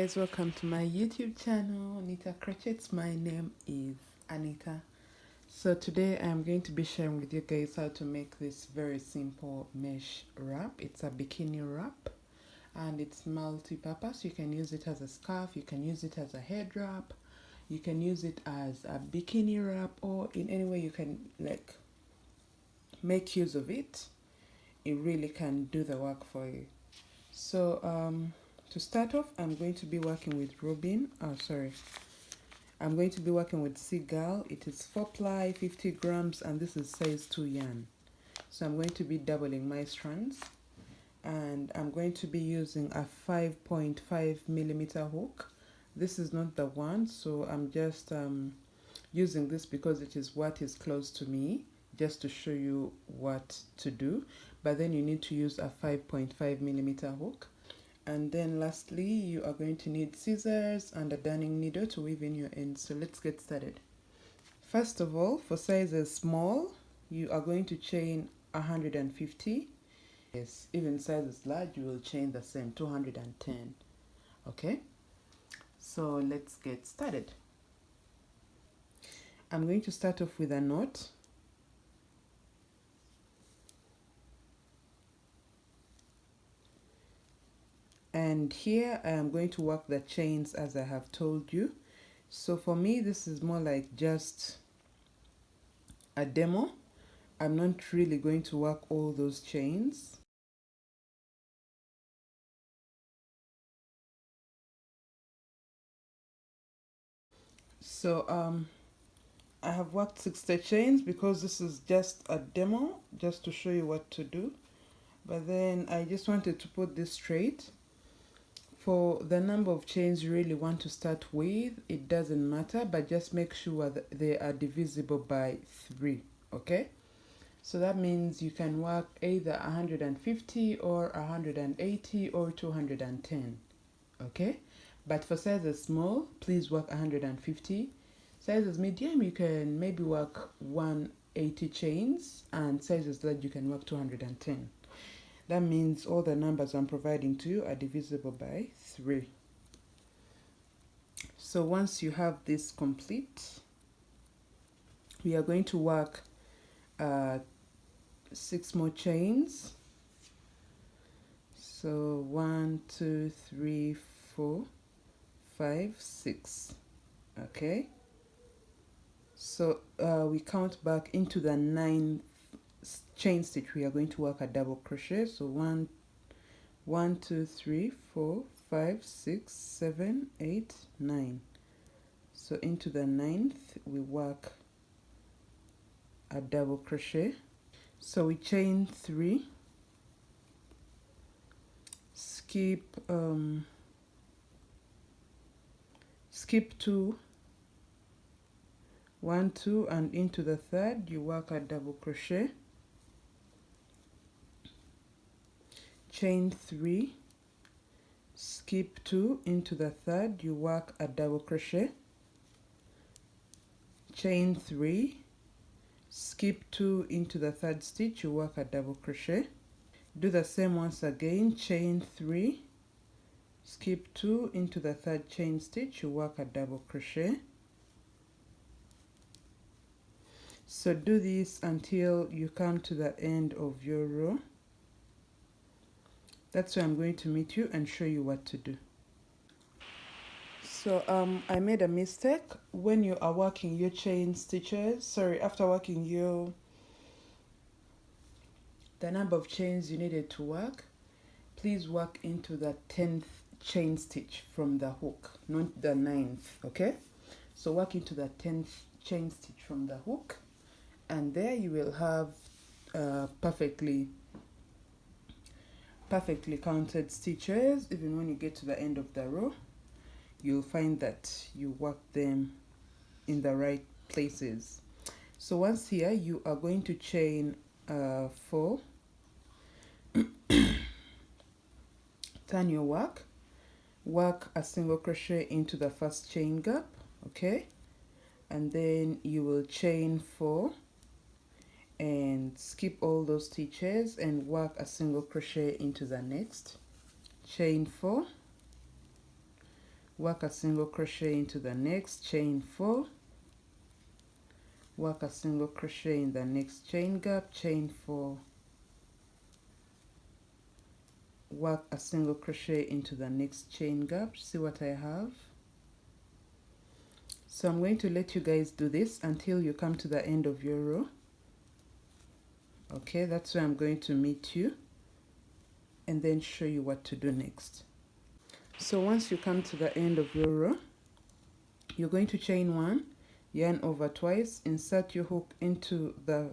guys, welcome to my YouTube channel, Anita Crochets. My name is Anita. So today I'm going to be sharing with you guys how to make this very simple mesh wrap. It's a bikini wrap and it's multi-purpose. You can use it as a scarf, you can use it as a head wrap, you can use it as a bikini wrap, or in any way you can like make use of it. It really can do the work for you. So to start off, I'm going to be working with I'm going to be working with Seagull. It is 4-ply, 50 grams, and this is size 2 yarn. So I'm going to be doubling my strands, and I'm going to be using a 5.5 millimeter hook. This is not the one, so I'm just using this because it is what is close to me, just to show you what to do. But then you need to use a 5.5 millimeter hook. And then lastly, you are going to need scissors and a darning needle to weave in your ends. So let's get started. First of all, for sizes small, you are going to chain 150. Yes, even sizes large, you will chain the same, 210. Okay, so let's get started. I'm going to start off with a knot. And here I am going to work the chains as I have told you. So for me, this is more like just a demo. I'm not really going to work all those chains. So I have worked 60 chains because this is just a demo, just to show you what to do. But then I just wanted to put this straight. For the number of chains you really want to start with, it doesn't matter, but just make sure that they are divisible by 3, okay? So that means you can work either 150 or 180 or 210, okay? But for sizes small, please work 150. Sizes medium, you can maybe work 180 chains, and sizes large, you can work 210. That means all the numbers I'm providing to you are divisible by 3. So once you have this complete, we are going to work 6 more chains. So 1, 2, 3, 4, 5, 6. Okay. So we count back into the 9th chain stitch. We are going to work a double crochet. So 1, 2, 3, 4, 5, 6, 7, 8, 9. So into the 9th we work a double crochet. So we chain 3, skip 2, 1, 2, and into the 3rd you work a double crochet, chain 3, skip 2, into the 3rd you work a double crochet, chain 3, skip 2, into the 3rd stitch you work a double crochet. Do the same once again, chain 3, skip 2, into the 3rd chain stitch you work a double crochet. So do this until you come to the end of your row. That's where I'm going to meet you and show you what to do. So I made a mistake when you are working your chain stitches. After working the number of chains you needed to work, please work into the 10th chain stitch from the hook, not the 9th, okay? So work into the 10th chain stitch from the hook, and there you will have perfectly counted stitches. Even when you get to the end of the row, you'll find that you work them in the right places. So once here, you are going to chain 4, turn your work a single crochet into the first chain gap, okay? And then you will chain 4 and skip all those stitches and work a single crochet into the next, chain 4, work a single crochet into the next, chain 4, work a single crochet in the next chain gap, chain 4, work a single crochet into the next chain gap. See what I have? So I'm going to let you guys do this until you come to the end of your row. Okay, that's where I'm going to meet you and then show you what to do next. So once you come to the end of your row, you're going to chain 1, yarn over twice, insert your hook into the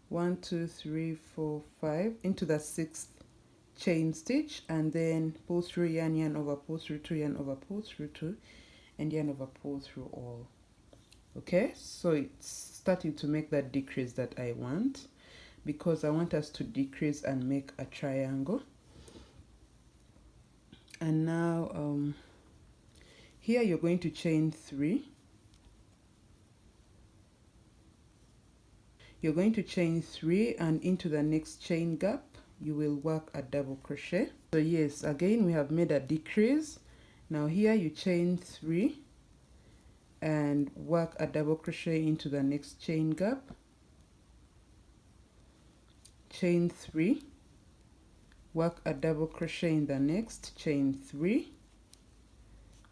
1, 2, 3, 4, 5 into the 6th chain stitch, and then pull through, yarn over, pull through 2, yarn over, pull through 2, and yarn over, pull through all. Okay, so it's starting to make that decrease that I want, because I want us to decrease and make a triangle. And now here you're going to chain 3. You're going to chain 3, and into the next chain gap you will work a double crochet. So yes, again we have made a decrease. Now here you chain 3 and work a double crochet into the next chain gap, chain 3, work a double crochet in the next, chain 3,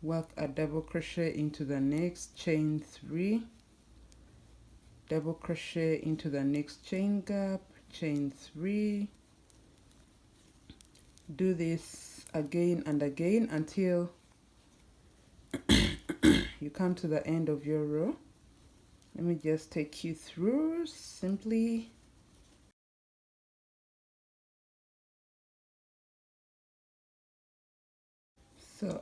work a double crochet into the next, chain 3, double crochet into the next chain gap, chain 3. Do this again and again until you come to the end of your row. Let me just take you through simply. So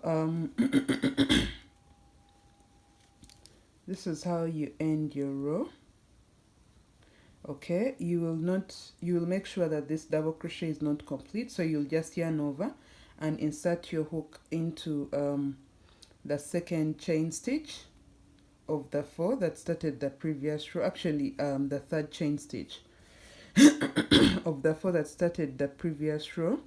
this is how you end your row. Okay, you will make sure that this double crochet is not complete, so you'll just yarn over and insert your hook into the 2nd chain stitch of the 4 that started the previous row, actually the 3rd chain stitch of the 4 that started the previous row,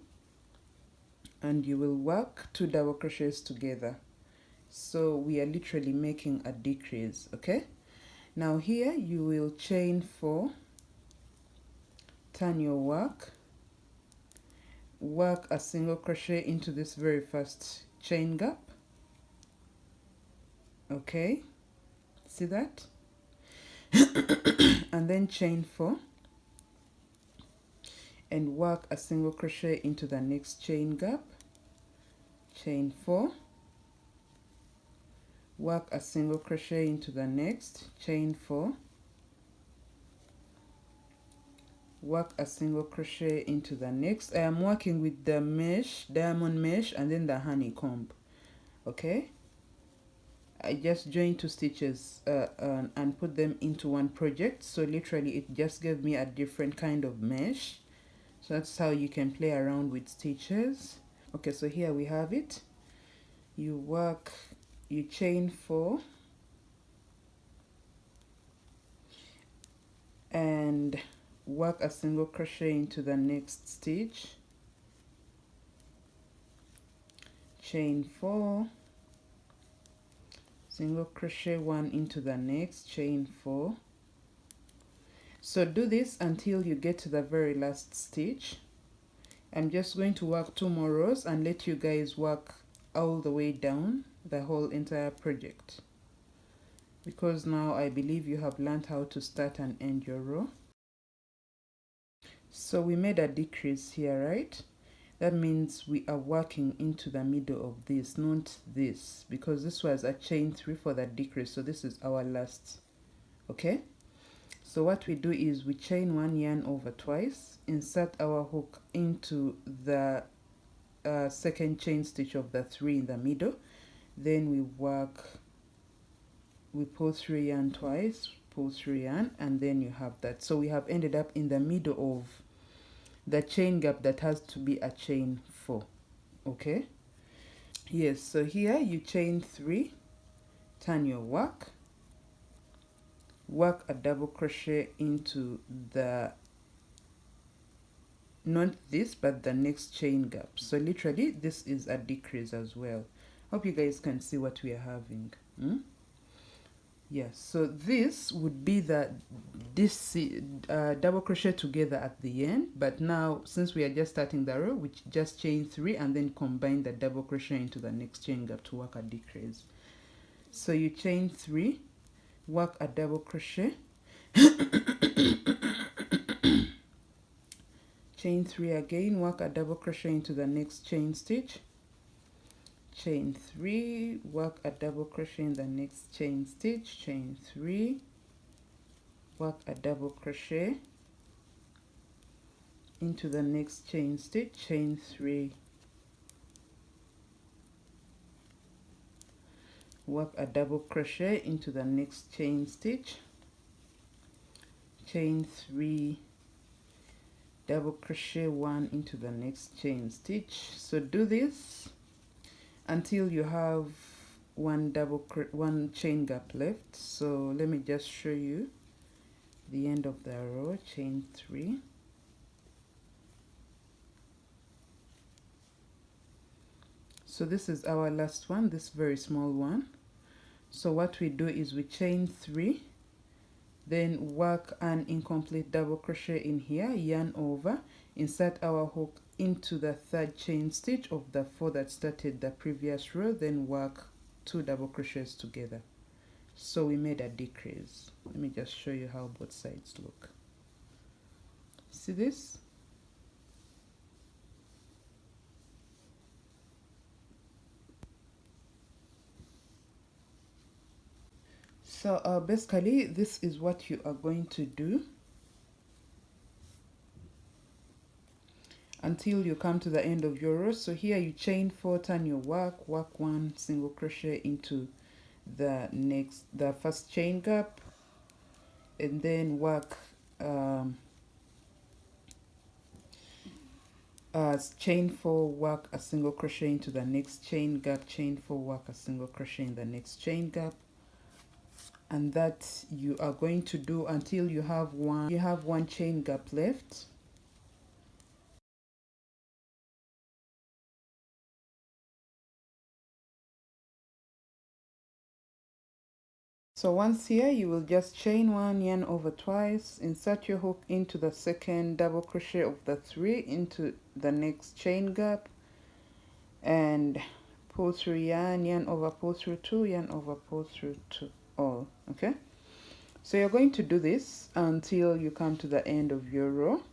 and you will work 2 double crochets together. So we are literally making a decrease. Okay, now here you will chain 4, turn your work, work a single crochet into this very first chain gap. Okay, see that? And then chain 4 and work a single crochet into the next chain gap, chain 4, work a single crochet into the next, chain 4, work a single crochet into the next. I am working with the mesh, diamond mesh, and then the honeycomb. Okay, I just joined 2 stitches and put them into one project, so literally it just gave me a different kind of mesh. So that's how you can play around with stitches. Okay, so here we have it. You chain 4 and work a single crochet into the next stitch, chain 4, single crochet 1 into the next, chain 4. So do this until you get to the very last stitch. I'm just going to work 2 more rows and let you guys work all the way down the whole entire project, because now I believe you have learned how to start and end your row. So we made a decrease here, right? That means we are working into the middle of this, not this, because this was a chain 3 for the decrease, so this is our last. Okay, so what we do is we chain 1, yarn over twice, insert our hook into the 2nd chain stitch of the 3 in the middle, then we pull through yarn twice, pull through yarn, and then you have that. So we have ended up in the middle of the chain gap that has to be a chain 4. Okay, yes, so here you chain 3, turn your work, work a double crochet into the, not this but the next chain gap. So literally this is a decrease as well. Hope you guys can see what we are having. Yes, so this would be the double crochet together at the end, but now since we are just starting the row, we just chain 3 and then combine the double crochet into the next chain gap to work a decrease. So you chain 3, work a double crochet, chain 3 again, work a double crochet into the next chain stitch, chain 3, work a double crochet in the next chain stitch, chain 3, work a double crochet into the next chain stitch, chain 3, work a double crochet into the next chain stitch, chain 3, double crochet 1 into the next chain stitch. So do this until you have one chain gap left. So let me just show you the end of the row. Chain 3, so this is our last one, this very small one. So what we do is we chain 3, then work an incomplete double crochet in here, yarn over, insert our hook into the 3rd chain stitch of the 4 that started the previous row, then work 2 double crochets together. So we made a decrease. Let me just show you how both sides look. See this? So basically this is what you are going to do until you come to the end of your row. So here you chain 4, turn your work 1 single crochet into the first chain gap, and then work chain 4, work a single crochet into the next chain gap, chain 4, work a single crochet in the next chain gap, and that you are going to do until you have one chain gap left. So once here, you will just chain 1, yarn over twice, insert your hook into the 2nd double crochet of the 3 into the next chain gap, and pull through yarn over, pull through 2, yarn over, pull through 2, all. Okay, so you're going to do this until you come to the end of your row.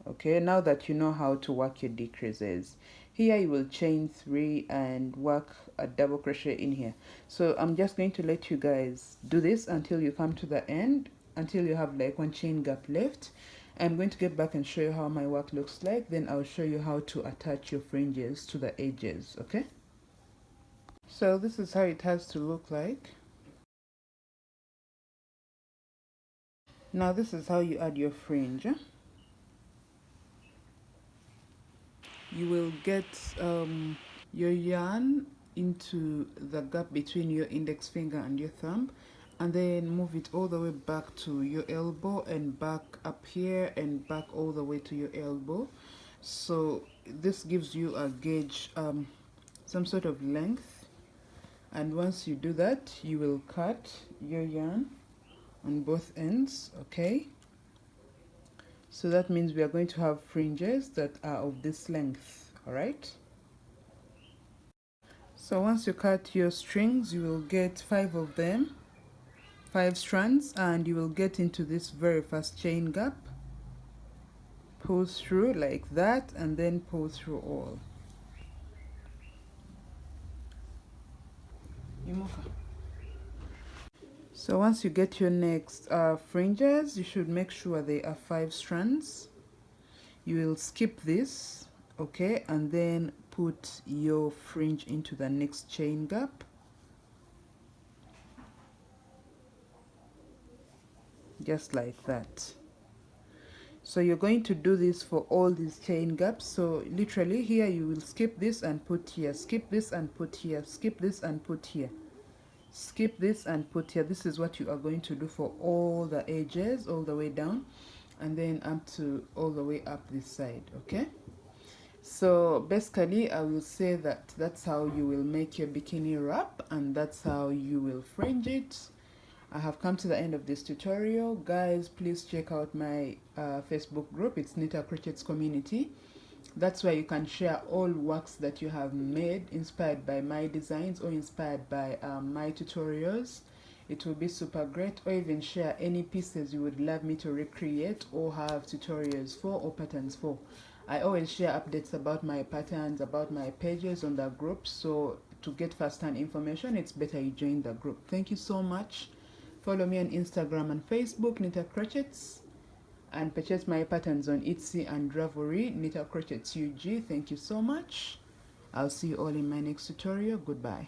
Okay, now that you know how to work your decreases, here you will chain 3 and work a double crochet in here. So I'm just going to let you guys do this until you come to the end, until you have like one chain gap left. I'm going to get back and show you how my work looks like, then I'll show you how to attach your fringes to the edges. Okay, so this is how it has to look like. Now this is how you add your fringe. You will get your yarn into the gap between your index finger and your thumb, and then move it all the way back to your elbow and back up here and back all the way to your elbow. So this gives you a gauge, some sort of length, and once you do that, you will cut your yarn on both ends. Okay, so that means we are going to have fringes that are of this length. All right, so once you cut your strings, you will get 5 of them, 5 strands, and you will get into this very first chain gap, pull through like that, and then pull through all. So once you get your next fringes, you should make sure they are 5 strands. You will skip this, okay, and then put your fringe into the next chain gap. Just like that. So you're going to do this for all these chain gaps. So literally here you will skip this and put here, skip this and put here, skip this and put here, skip this and put here. This is what you are going to do for all the edges, all the way down, and then up to all the way up this side. Okay, So basically I will say that that's how you will make your bikini wrap, and that's how you will fringe it. I have come to the end of this tutorial. Guys, please check out my Facebook group. It's Knit Crochet's community. That's where you can share all works that you have made inspired by my designs or inspired by my tutorials. It will be super great. Or even share any pieces you would love me to recreate or have tutorials for or patterns for. I always share updates about my patterns, about my pages on the group. So to get first-hand information, it's better you join the group. Thank you so much. Follow me on Instagram and Facebook, Knit Crochet's, and purchase my patterns on Etsy and Ravelry, Knit Crochet's UG. Thank you so much. I'll see you all in my next tutorial. Goodbye.